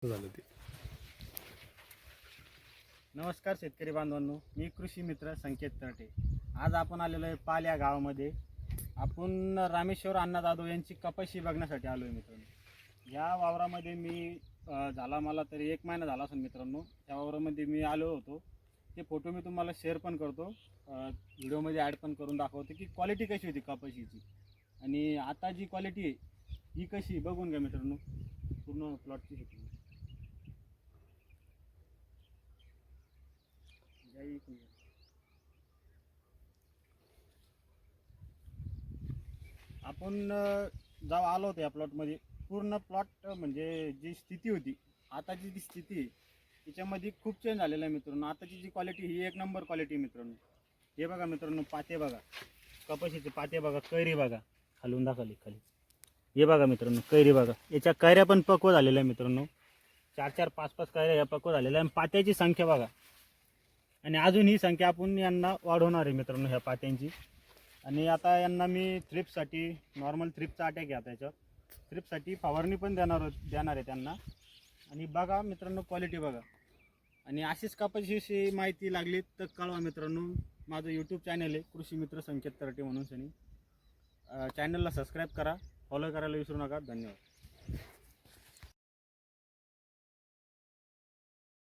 झालं ते. नमस्कार शेतकरी बांधवांनो, मी कृषी मित्र संकेत तरटे. आज आपण आलेलो आहे पाल या गावामध्ये. आपण रामेश्वर अण्णा जाधव यांची कपाशी बघण्यासाठी आलो आहे मित्रांनो. या वावरामध्ये मी झाला मला तरी 1 महिना झाला असेल मित्रांनो. त्या वावरामध्ये मी आलो होतो. ते फोटो मी तुम्हाला शेअर पण करतो, व्हिडिओमध्ये ॲड पण करून दाखवतो की क्वालिटी कशी होती कपाशीची आणि आता जी क्वालिटी आहे ही कशी बघून घ्या मित्रांनो. पूर्ण प्लॉटची शेती आपण जेव्हा आलो होतो या प्लॉटमध्ये पूर्ण प्लॉट म्हणजे जी स्थिती होती आताची जी स्थिती आहे त्याच्यामध्ये खूप चेंज झालेला आहे मित्रांनो. आताची जी क्वालिटी ही 1 नंबर क्वालिटी मित्रांनो. हे बघा मित्रांनो, पाते बघा, कपाशीचे पाते बघा, कैरी बघा, खालून दाखवली खाली. हे बघा मित्रांनो, कैरी बघा, याच्या कैऱ्या पण पक्व झालेल्या आहे मित्रांनो. 4-4, 5-5 कैऱ्या या पक्व झालेल्या आहे. आणि पात्याची संख्या बघा, आणि अजून ही संख्या आपण यांना वाढवणार आहे मित्रांनो ह्या पात्यांची. आणि आता यांना मी थ्रिप्ससाठी नॉर्मल थ्रिप्सचा अटॅक आहे आता याच्यावर. थ्रिप्ससाठी फवारणी पण देणार आहे त्यांना. आणि बघा मित्रांनो क्वालिटी बघा. आणि अशीच कपाशीची माहिती लागली तर कळवा मित्रांनो. माझं यूट्यूब चॅनल आहे कृषी मित्र संकेत तरटे म्हणून. चॅनलला सबस्क्राईब करा, फॉलो करायला विसरू नका. धन्यवाद.